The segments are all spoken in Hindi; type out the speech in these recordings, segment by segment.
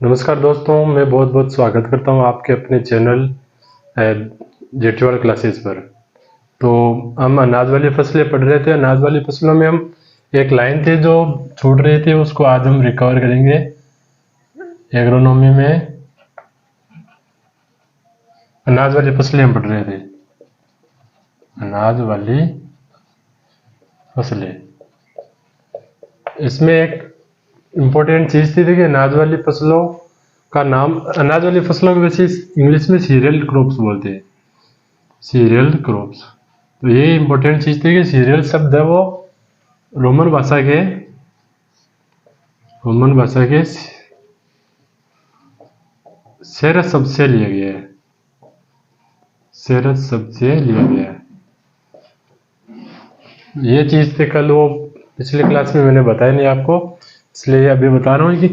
नमस्कार दोस्तों, मैं बहुत बहुत स्वागत करता हूं आपके अपने चैनल जेटीवाल क्लासेस पर। तो हम अनाज वाली फसलें पढ़ रहे थे। अनाज वाली फसलों में हम एक लाइन थी जो छूट रही थी, उसको आज हम रिकवर करेंगे। एग्रोनॉमी में अनाज वाली फसलें हम पढ़ रहे थे। अनाज वाली फसलें, इसमें एक इम्पोर्टेंट चीज़ थी। देखिए, अनाज वाली फसलों का नाम, अनाज वाली फसलों को वैसे इंग्लिश में सीरियल क्रॉप्स बोलते हैं। सीरियल क्रॉप्स, तो ये इम्पोर्टेंट चीज़ थी कि सीरियल शब्द है वो रोमन भाषा के सेरस शब्द से लिया गया है। सेरस शब्द से लिया गया है। ये चीज़ थे कल वो पिछले क्लास में मैंने बताया नहीं आपको, इसलिए अभी बता रहा हूँ कि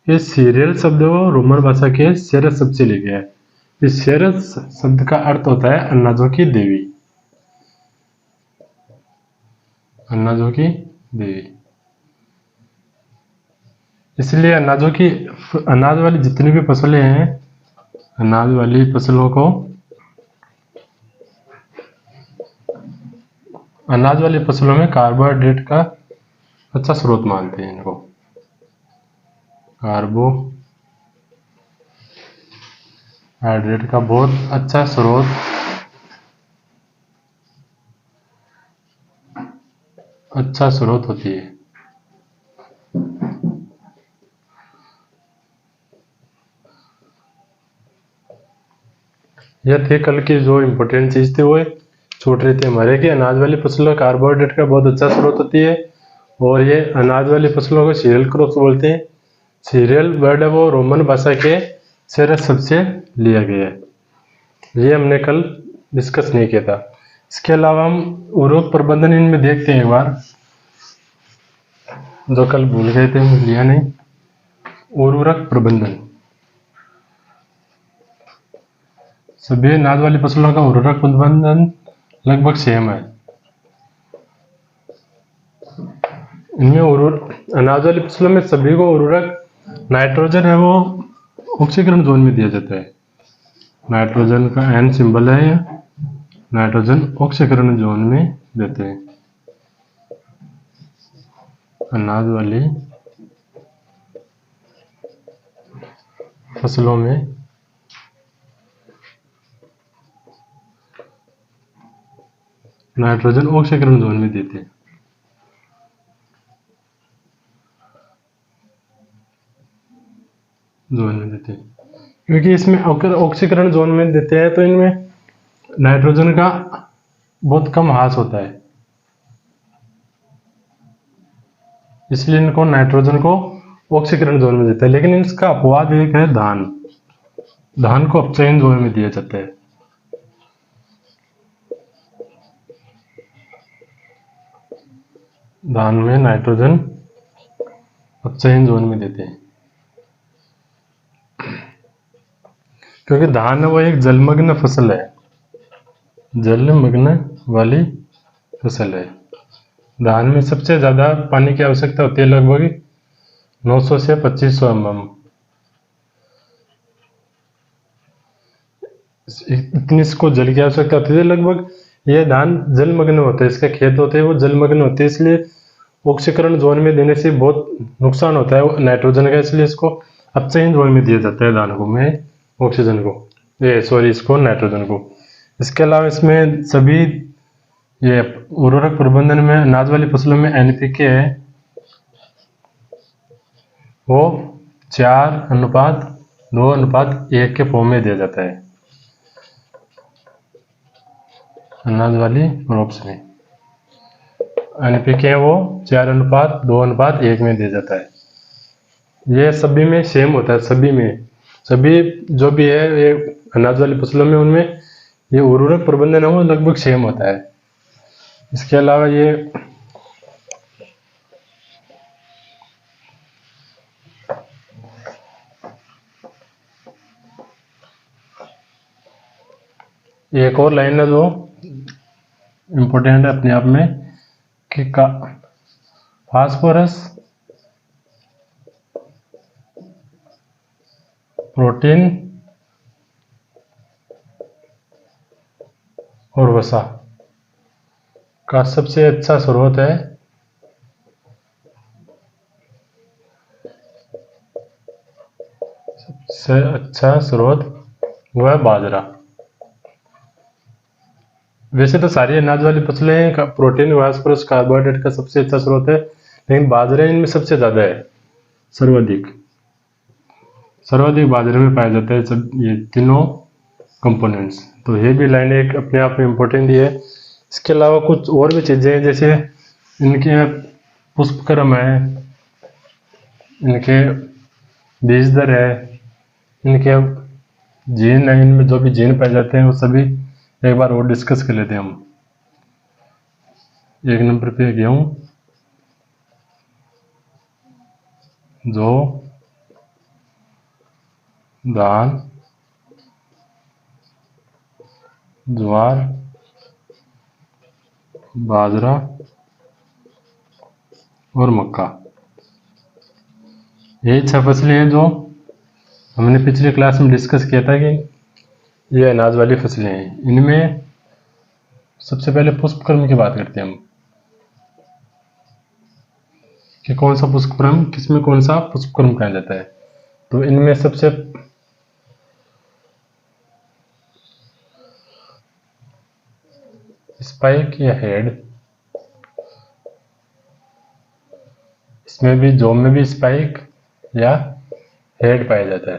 ये सीरियल शब्द वो रोमन भाषा के सेरस शब्द से लिया गया है। इस सेरस शब्द का अर्थ होता है अनाजों की देवी। अनाजों की देवी, इसलिए अनाज वाली जितनी भी फसलें हैं, अनाज वाली फसलों को, अनाज वाली फसलों में कार्बोहाइड्रेट का अच्छा स्रोत मानते हैं इनको। कार्बोहाइड्रेट का बहुत अच्छा स्रोत होती है। यह थे कल की जो इम्पोर्टेंट चीज थी, वो छूट रही थी हमारे कि अनाज वाली फसलों कार्बोहाइड्रेट का बहुत अच्छा स्रोत होती है। और ये अनाज वाली फसलों को सीरियल क्रॉप्स बोलते हैं। सीरियल वर्ड है वो रोमन भाषा के सेरस शब्द से लिया गया है। ये हमने कल डिस्कस नहीं किया था। इसके अलावा हम उर्वरक प्रबंधन इनमें देखते हैं एक बार, जो कल भूल गए थे, लिया नहीं। उर्वरक प्रबंधन, सभी अनाज वाली फसलों का उर्वरक प्रबंधन लगभग सेम है। इनमें अनाज वाली फसलों में सभी को उर्वरक नाइट्रोजन है वो ऑक्सीकरण जोन में दिया जाता है। नाइट्रोजन का एन सिंबल है, नाइट्रोजन ऑक्सीकरण जोन में देते हैं। अनाज वाली फसलों में नाइट्रोजन ऑक्सीकरण जोन में देते हैं। क्योंकि इसमें अगर ऑक्सीकरण जोन में देते हैं तो इनमें नाइट्रोजन का बहुत कम ह्रास होता है, इसलिए इनको नाइट्रोजन को ऑक्सीकरण जोन में देता है। लेकिन इसका अपवाद एक है धान को अपचयन जोन में दिया जाता है। धान में नाइट्रोजन अपचयन जोन में देते हैं, क्योंकि धान वो एक जलमग्न फसल है, जलमग्न वाली फसल है। धान में सबसे ज्यादा पानी की आवश्यकता होती है, लगभग 900 से 2500 mm। इतनी इसको जल की आवश्यकता होती है लगभग। ये धान जलमग्न होते हैं, इसके खेत होते हैं वो जलमग्न होते हैं, इसलिए ऑक्सीकरण जोन में देने से बहुत नुकसान होता है नाइट्रोजन का, इसलिए इसको अपचयन जोन में दिया जाता है धान को, में ऑक्सीजन को, इसको नाइट्रोजन को। इसके अलावा इसमें सभी ये उर्वरक प्रबंधन में अनाज वाली फसलों में एनपीके है वो 4:2:1 के फॉर्म में दिया जाता है। अनाज वाली क्रॉप्स में एनपीके वो 4:2:1 में दिया जाता है। ये सभी में सेम होता है, सभी जो भी है ये अनाज वाली फसलों में, उनमें ये उर्वरक प्रबंधन है वो लगभग सेम होता है। इसके अलावा ये एक और लाइन है जो इम्पोर्टेंट है अपने आप में कि फास्फोरस प्रोटीन और वसा का सबसे अच्छा स्रोत है सबसे अच्छा स्रोत वो है बाजरा। वैसे तो सारी अनाज वाली फसलें प्रोटीन, फास्फोरस, कार्बोहाइड्रेट का सबसे अच्छा स्रोत है, लेकिन बाजरा इनमें सबसे ज़्यादा है, सर्वाधिक सर्वाधिक बाजरे में पाया जाता है सब ये तीनों कंपोनेंट्स। तो ये भी लाइन एक अपने आप में इम्पोर्टेंट ही है। इसके अलावा कुछ और भी चीज़ें हैं, जैसे इनके पुष्पक्रम है, इनके बीज दर है, इनके जीन है, इनमें जो भी जीन पाए जाते हैं वो सभी एक बार और डिस्कस कर लेते हैं हम। 1 नंबर पे गेहूं, जौ, धान, ज्वार, बाजरा और मक्का। यही 6 फसलें हैं जो हमने पिछले क्लास में डिस्कस किया था कि ये अनाज वाली फसलें हैं। इनमें सबसे पहले पुष्पक्रम की बात करते हैं हम कि कौन सा पुष्पक्रम, किसमें कौन सा पुष्पक्रम कहा जाता है। तो इनमें सबसे स्पाइक या हेड, इसमें भी, जौ में भी स्पाइक या हेड पाया जाता है।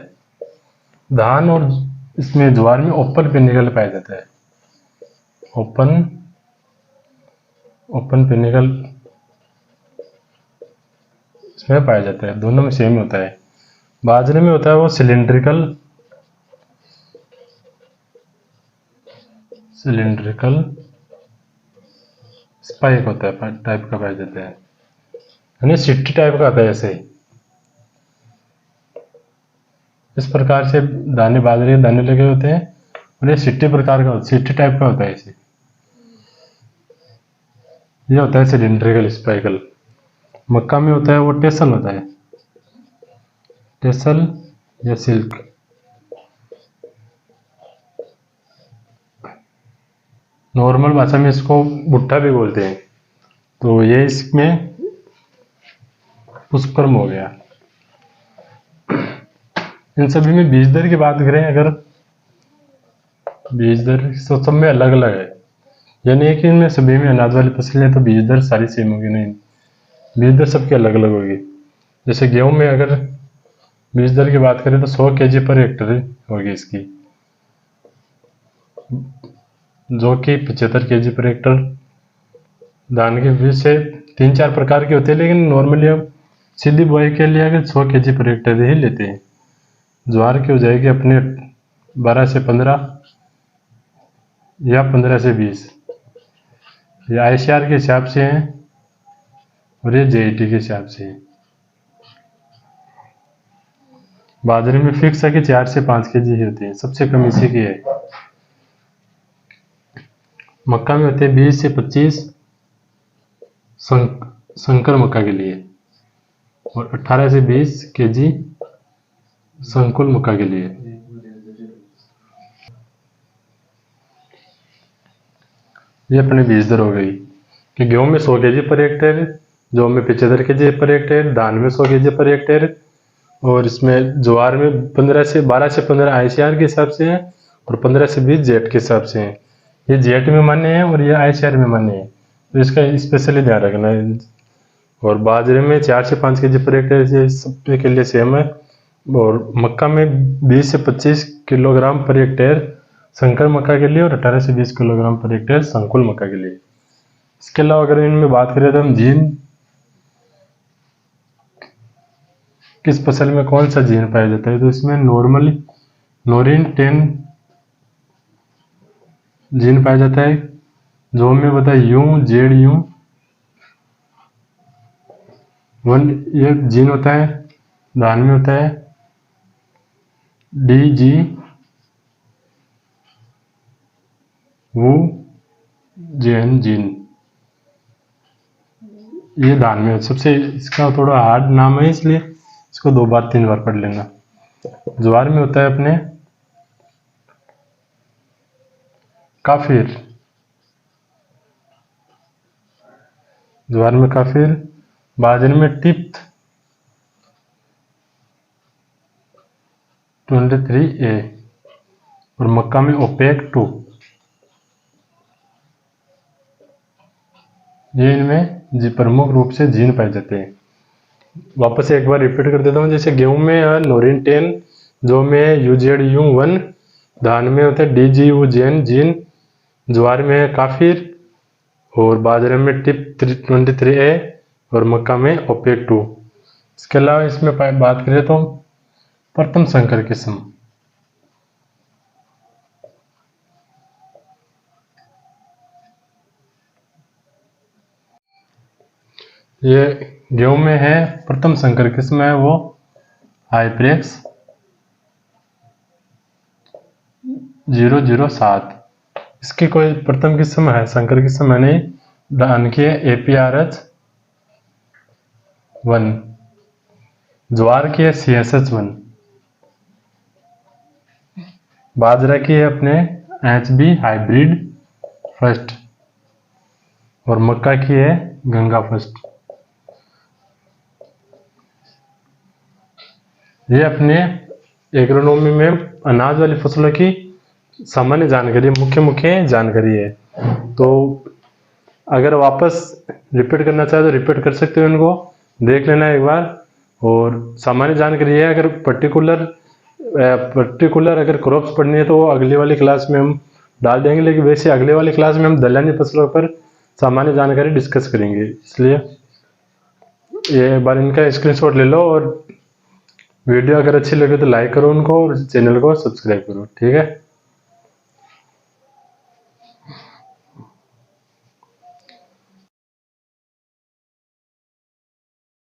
धान और इसमें ज्वार में ओपन पिनिकल पाया जाता है, ओपन पिनिकल इसमें पाया जाता है, दोनों में सेम होता है। बाजरे में होता है वो सिलिंड्रिकल स्पाइक होता है, टाइप का पाया जाता है, यानी सिट्टी टाइप का आता है। ऐसे इस प्रकार से दाने, बाजरे के दाने लगे होते हैं और ये सिट्टी प्रकार का, सिट्टी टाइप का होता है। ऐसे ये होता है सिलिंड्रिकल स्पाइकल। मक्का में होता है वो टेसल होता है, टेसल या सिल्क। नॉर्मल भाषा में इसको भुट्टा भी बोलते हैं। तो ये इसमें पुष्पक्रम हो गया। इन सभी में बीज दर की बात करें अगर, बीज दर तो सब में अलग अलग है, यानी कि इनमें सभी में अनाज वाली फसलें तो बीज दर सारी सेम होगी नहीं, बीज दर सबकी अलग अलग होगी। जैसे गेहूं में अगर बीज दर की बात करें तो 100 kg पर हेक्टर होगी इसकी, जो कि 75 kg पर हेक्टर। धान के बीज से 3-4 प्रकार के होते हैं, लेकिन नॉर्मली हम सीधी बुआई के लिए अगर 100 kg पर हेक्टर ही लेते हैं। ज्वार की हो जाएगी अपने 12 से 15 या 15 से 20, ये ICR के हिसाब से हैं और ये JET के हिसाब से है। बाजरे में फिक्स है कि 4 से 5 kg ही होती है, सबसे कम इसी की है। मक्का में होते हैं 20 से 25 संकर मक्का के लिए, और 18 से 20 kg संकुल मक्का के लिए। ये अपने बीज दर हो गई कि गेहूं में 100 kg पर हेक्टेयर, जौ में 75 kg पर हेक्टेयर, धान में 100 kg पर हेक्टेयर, और इसमें ज्वार में 12 से 15 ICR के हिसाब से है और 15 से 20 जेट के हिसाब से है। ये जेट में मान्य है और ये ICR में मान्य है, तो इसका स्पेशली ध्यान रखना है। और बाजरे में 4 से 5 kg पर हेक्टेयर, ये सब के लिए सेम है। और मक्का में 20 से 25 किलोग्राम पर हेक्टेयर संकर मक्का के लिए और 18 से 20 किलोग्राम पर हेक्टेयर संकुल मक्का के लिए। इसके अलावा अगर इनमें बात करें तो हम जीन, किस फसल में कौन सा जीन पाया जाता है, तो इसमें नॉर्मली नोरिन 10 जीन पाया जाता है। जो में बता ZU1 ये जीन होता है। धान में होता है DGWJN जीन, ये धान में सबसे, इसका थोड़ा हार्ड नाम है इसलिए इसको 2 बार 3 बार पढ़ लेना। ज्वार में होता है अपने काफिर, ज्वार में काफिर, बाजरे में टिप्थ 23A और मक्का में ओपेक 2। ये इनमें जी प्रमुख रूप से जीन पाए जाते हैं। वापस एक बार रिपीट कर देता हूँ। जैसे गेहूं में नोरिन 10, जौ में UZU1, धान में होता है DGU जीन, ज्वार में है काफिर और बाजरे में टिप 23A और मक्का में ओपेक 2। इसके अलावा इसमें बात करें तो प्रथम संकर किस्म, ये गेहूं में है प्रथम संकर किस्म है वो हाइब्रेक्स 007। इसकी कोई प्रथम किस्म है, संकर किस्म है नहीं। धान की है APRH 1, ज्वार की है CSH1, बाजरा की है अपने HB हाइब्रिड फर्स्ट और मक्का की है गंगा फर्स्ट। ये अपने एग्रोनॉमी में अनाज वाली फसलों की सामान्य जानकारी, मुख्य जानकारी है। तो अगर वापस रिपीट करना चाहे तो रिपीट कर सकते हो, इनको देख लेना एक बार। और सामान्य जानकारी है, अगर पर्टिकुलर अगर क्रॉप्स पढ़नी है तो अगली वाली क्लास में हम डाल देंगे, लेकिन वैसे अगले वाली क्लास में हम दलहनी फसलों पर सामान्य जानकारी डिस्कस करेंगे। इसलिए ये बार इनका स्क्रीनशॉट ले लो और वीडियो अगर अच्छी लगे तो लाइक करो उनको और चैनल को सब्सक्राइब करो। ठीक है।